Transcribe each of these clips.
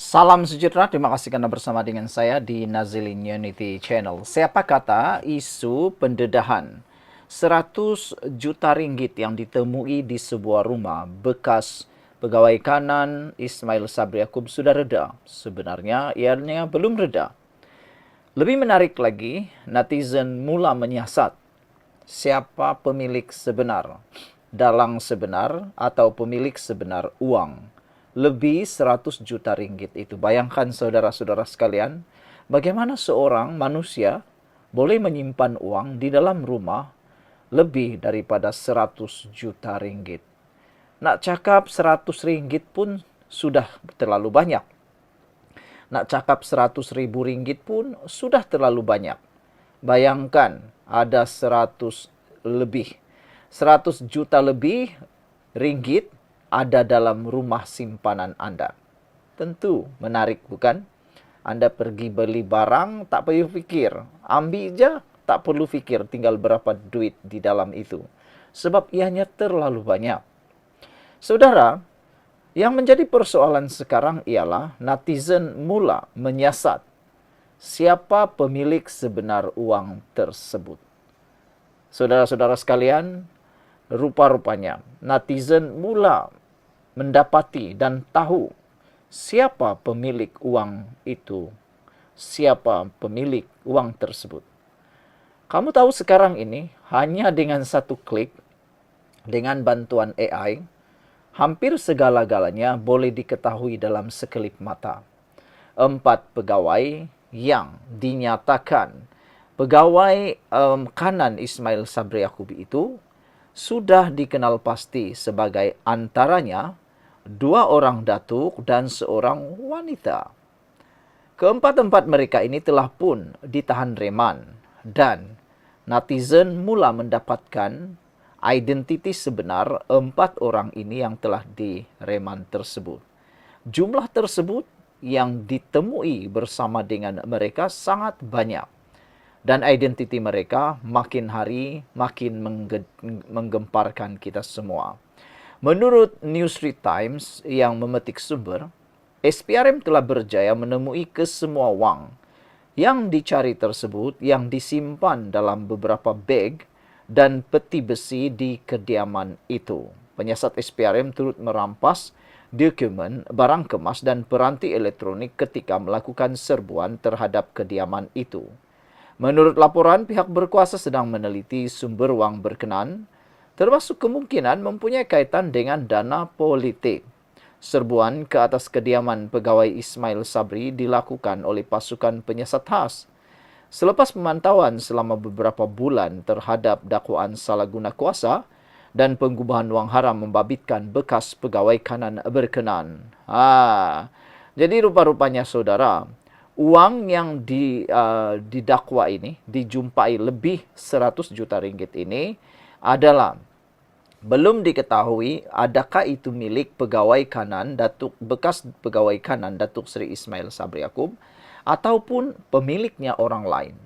Salam sejahtera, terima kasih karena bersama dengan saya di Nazilin Unity Channel. Siapa kata isu pendedahan 100 juta ringgit yang ditemui di sebuah rumah bekas pegawai kanan Ismail Sabri Yaakob sudah reda? Sebenarnya ianya belum reda. Lebih menarik lagi, netizen mula menyiasat siapa pemilik sebenar, dalang sebenar atau pemilik sebenar uang lebih 100 juta ringgit itu. Bayangkan saudara-saudara sekalian, bagaimana seorang manusia boleh menyimpan uang di dalam rumah lebih daripada 100 juta ringgit. Nak cakap 100 ringgit pun sudah terlalu banyak. Nak cakap 100 ribu ringgit pun sudah terlalu banyak. Bayangkan ada 100 lebih. 100 juta lebih ringgit ada dalam rumah simpanan Anda. Tentu menarik, bukan? Anda pergi beli barang, tak perlu fikir. Ambil je, tak perlu fikir tinggal berapa duit di dalam itu. Sebab ianya terlalu banyak. Saudara, yang menjadi persoalan sekarang ialah netizen mula menyiasat siapa pemilik sebenar uang tersebut. Saudara-saudara sekalian, rupa-rupanya netizen mula mendapati dan tahu siapa pemilik uang itu, siapa pemilik uang tersebut. Kamu tahu sekarang ini hanya dengan satu klik, dengan bantuan AI, hampir segala-galanya boleh diketahui dalam sekelip mata. 4 pegawai yang dinyatakan pegawai kanan Ismail Sabri Yaakob itu sudah dikenal pasti sebagai antaranya 2 orang datuk dan seorang wanita. Keempat-empat mereka ini telah pun ditahan reman dan netizen mula mendapatkan identiti sebenar 4 orang ini yang telah direman tersebut. Jumlah tersebut yang ditemui bersama dengan mereka sangat banyak. Dan identiti mereka makin hari makin menggemparkan kita semua. Menurut New Street Times yang memetik sumber, SPRM telah berjaya menemui kesemua wang yang dicari tersebut yang disimpan dalam beberapa beg dan peti besi di kediaman itu. Penyiasat SPRM turut merampas dokumen, barang kemas dan peranti elektronik ketika melakukan serbuan terhadap kediaman itu. Menurut laporan, pihak berkuasa sedang meneliti sumber wang berkenan, termasuk kemungkinan mempunyai kaitan dengan dana politik. Serbuan ke atas kediaman pegawai Ismail Sabri dilakukan oleh pasukan penyiasat khas. Selepas pemantauan selama beberapa bulan terhadap dakwaan salah guna kuasa dan pengubahan wang haram membabitkan bekas pegawai kanan berkenan. Jadi rupa-rupanya saudara, uang yang didakwa ini, dijumpai lebih 100 juta ringgit ini adalah belum diketahui adakah itu milik pegawai kanan bekas pegawai kanan Datuk Seri Ismail Sabri Yaakob ataupun pemiliknya orang lain.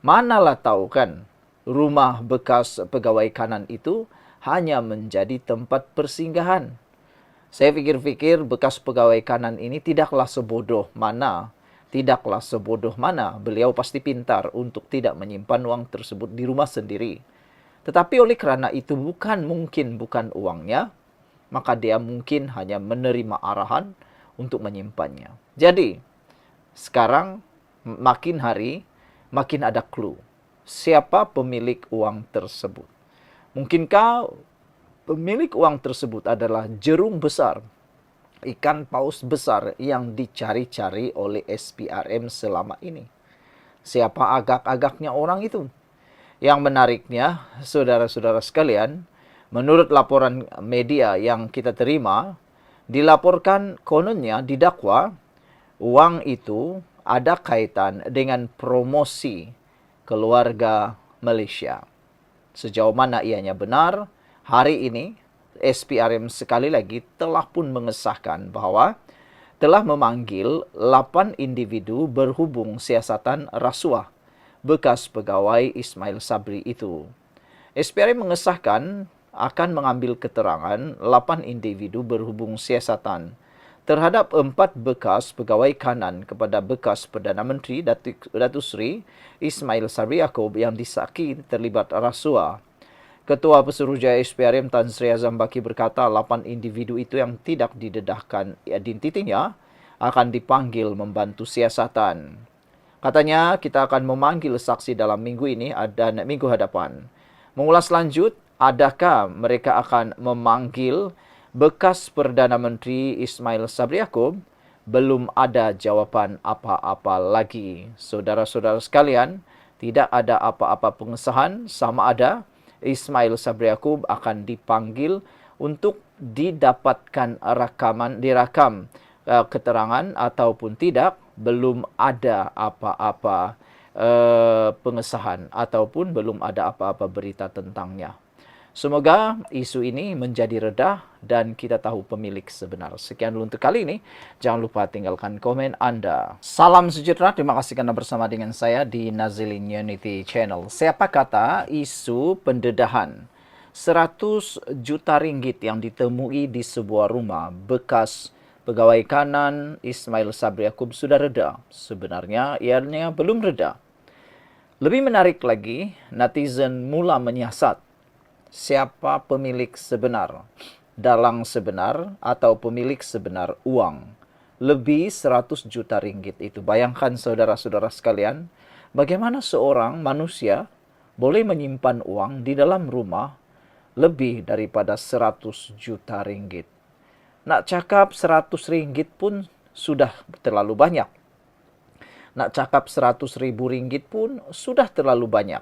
Manalah tahu kan, rumah bekas pegawai kanan itu hanya menjadi tempat persinggahan. Saya fikir-fikir bekas pegawai kanan ini tidaklah sebodoh mana beliau pasti pintar untuk tidak menyimpan uang tersebut di rumah sendiri. Tetapi oleh kerana itu bukan uangnya, maka dia mungkin hanya menerima arahan untuk menyimpannya. Jadi, sekarang makin hari makin ada clue siapa pemilik uang tersebut. Mungkinkah pemilik uang tersebut adalah jerung besar, ikan paus besar yang dicari-cari oleh SPRM selama ini? Siapa agak-agaknya orang itu? Yang menariknya, saudara-saudara sekalian, menurut laporan media yang kita terima, dilaporkan kononnya didakwa uang itu ada kaitan dengan promosi keluarga Malaysia. Sejauh mana ianya benar, hari ini SPRM sekali lagi telah pun mengesahkan bahawa telah memanggil 8 individu berhubung siasatan rasuah bekas pegawai Ismail Sabri itu. SPRM mengesahkan akan mengambil keterangan 8 individu berhubung siasatan terhadap 4 bekas pegawai kanan kepada bekas Perdana Menteri Datuk Seri Ismail Sabri Yaakob yang disaki terlibat rasuah. Ketua Pesuruhjaya SPRM Tan Sri Azam Baki berkata 8 individu itu yang tidak didedahkan identitinya akan dipanggil membantu siasatan. Katanya kita akan memanggil saksi dalam minggu ini dan minggu hadapan. Mengulas lanjut, adakah mereka akan memanggil bekas Perdana Menteri Ismail Sabri Yaakob? Belum ada jawapan apa-apa lagi. Saudara-saudara sekalian, tidak ada apa-apa pengesahan sama ada Ismail Sabri Yaakob akan dipanggil untuk didapatkan dirakam keterangan ataupun tidak. Belum ada apa-apa pengesahan ataupun belum ada apa-apa berita tentangnya. Semoga isu ini menjadi reda dan kita tahu pemilik sebenar. Sekian dulu untuk kali ini. Jangan lupa tinggalkan komen Anda. Salam sejahtera. Terima kasih karena bersama dengan saya di Nazilin Unity Channel. Siapa kata isu pendedahan 100 juta ringgit yang ditemui di sebuah rumah bekas pegawai kanan Ismail Sabri Yaakob sudah reda? Sebenarnya ianya belum reda. Lebih menarik lagi, netizen mula menyiasat siapa pemilik sebenar, dalang sebenar atau pemilik sebenar uang lebih 100 juta ringgit itu. Bayangkan saudara-saudara sekalian, bagaimana seorang manusia boleh menyimpan uang di dalam rumah lebih daripada 100 juta ringgit. Nak cakap 100 ringgit pun sudah terlalu banyak. Nak cakap 100.000 ringgit pun sudah terlalu banyak.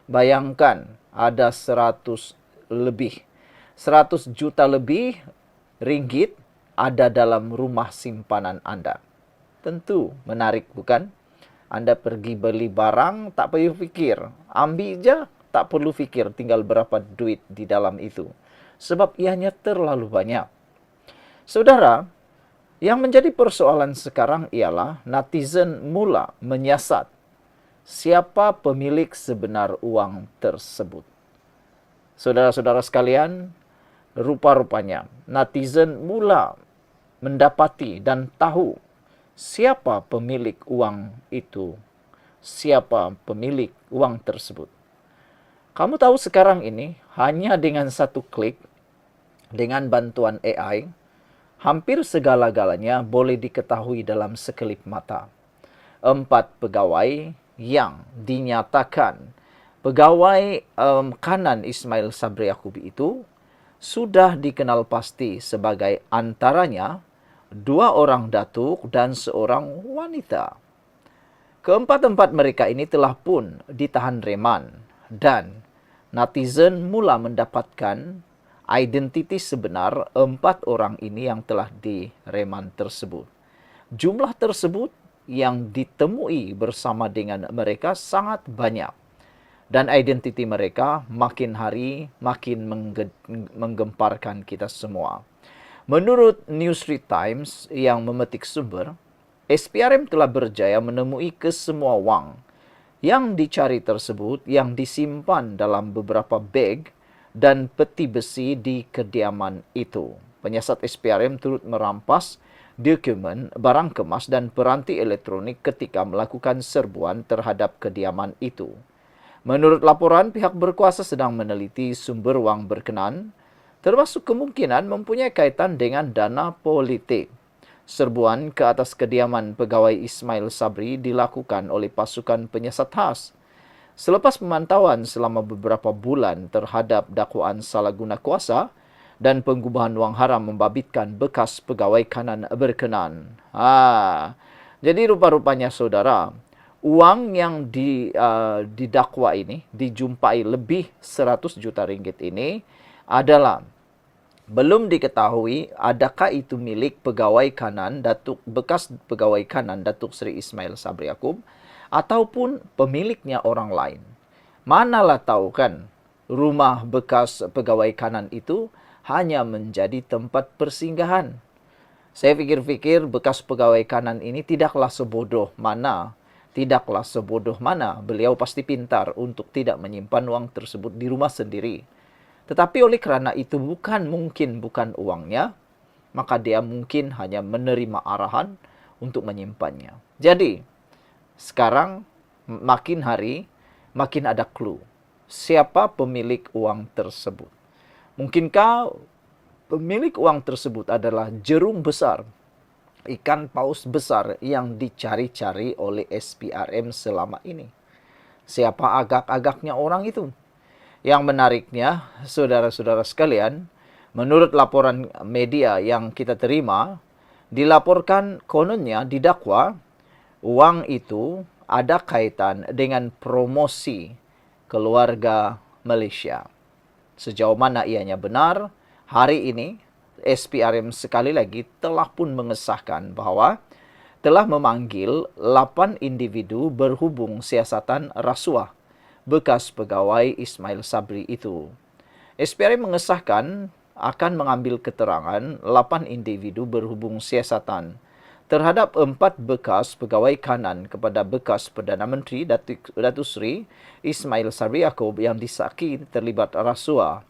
Bayangkan ada 100 juta lebih ringgit ada dalam rumah simpanan Anda. Tentu menarik, bukan? Anda pergi beli barang, tak perlu fikir. Ambil je, tak perlu fikir tinggal berapa duit di dalam itu. Sebab ianya terlalu banyak. Saudara, yang menjadi persoalan sekarang ialah netizen mula menyiasat siapa pemilik sebenar uang tersebut. Saudara-saudara sekalian, rupa-rupanya netizen mula mendapati dan tahu siapa pemilik uang itu, siapa pemilik uang tersebut. Kamu tahu sekarang ini hanya dengan satu klik, dengan bantuan AI, hampir segala-galanya boleh diketahui dalam sekelip mata. 4 pegawai yang dinyatakan pegawai kanan Ismail Sabri Yaakob itu sudah dikenal pasti sebagai antaranya 2 orang datuk dan seorang wanita. Keempat-empat mereka ini telah pun ditahan reman dan netizen mula mendapatkan identiti sebenar 4 orang ini yang telah direman tersebut. Jumlah tersebut yang ditemui bersama dengan mereka sangat banyak. Dan identiti mereka makin hari makin menggemparkan kita semua. Menurut New Street Times yang memetik sumber, SPRM telah berjaya menemui kesemua wang yang dicari tersebut yang disimpan dalam beberapa beg dan peti besi di kediaman itu. Penyiasat SPRM turut merampas dokumen, barang kemas dan peranti elektronik ketika melakukan serbuan terhadap kediaman itu. Menurut laporan, pihak berkuasa sedang meneliti sumber wang berkenan, termasuk kemungkinan mempunyai kaitan dengan dana politik. Serbuan ke atas kediaman pegawai Ismail Sabri dilakukan oleh pasukan penyiasat khas. Selepas pemantauan selama beberapa bulan terhadap dakwaan salah guna kuasa dan pengubahan wang haram membabitkan bekas pegawai kanan berkenan. Jadi rupa-rupanya saudara, uang yang didakwa ini, dijumpai lebih 100 juta ringgit ini adalah belum diketahui adakah itu milik pegawai kanan bekas pegawai kanan Datuk Seri Ismail Sabri Yaakob ataupun pemiliknya orang lain. Manalah tahu kan, rumah bekas pegawai kanan itu hanya menjadi tempat persinggahan. Saya fikir-fikir bekas pegawai kanan ini tidaklah sebodoh mana beliau pasti pintar untuk tidak menyimpan uang tersebut di rumah sendiri. Tetapi oleh kerana itu bukan uangnya, maka dia mungkin hanya menerima arahan untuk menyimpannya. Jadi, sekarang makin hari makin ada clue. Siapa pemilik uang tersebut? Mungkinkah pemilik uang tersebut adalah jerung besar, ikan paus besar yang dicari-cari oleh SPRM selama ini? Siapa agak-agaknya orang itu? Yang menariknya, saudara-saudara sekalian, menurut laporan media yang kita terima, dilaporkan kononnya didakwa uang itu ada kaitan dengan promosi keluarga Malaysia. Sejauh mana ianya benar, hari ini SPRM sekali lagi telah pun mengesahkan bahwa telah memanggil 8 individu berhubung siasatan rasuah bekas pegawai Ismail Sabri itu. SPRM mengesahkan akan mengambil keterangan 8 individu berhubung siasatan terhadap 4 bekas pegawai kanan kepada bekas Perdana Menteri Datuk Seri Ismail Sabri Yaakob yang disaki terlibat rasuah.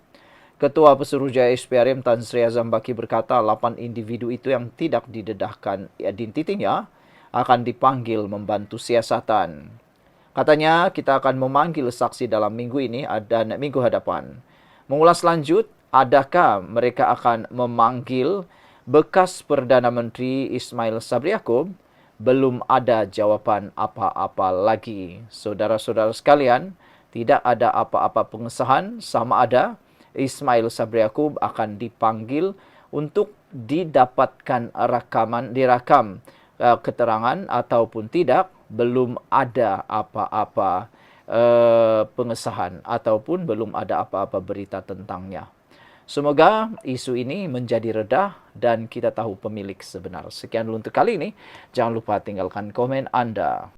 Ketua Pesuruhjaya SPRM Tan Sri Azam Baki berkata 8 individu itu yang tidak didedahkan identitinya akan dipanggil membantu siasatan. Katanya kita akan memanggil saksi dalam minggu ini dan minggu hadapan. Mengulas lanjut, adakah mereka akan memanggil bekas Perdana Menteri Ismail Sabri Yaakob? Belum ada jawapan apa-apa lagi. Saudara-saudara sekalian, tidak ada apa-apa pengesahan sama ada Ismail Sabri Yaakob akan dipanggil untuk didapatkan dirakam keterangan ataupun tidak. Belum ada apa-apa pengesahan ataupun belum ada apa-apa berita tentangnya. Semoga isu ini menjadi reda dan kita tahu pemilik sebenar. Sekian dulu untuk kali ini. Jangan lupa tinggalkan komen Anda.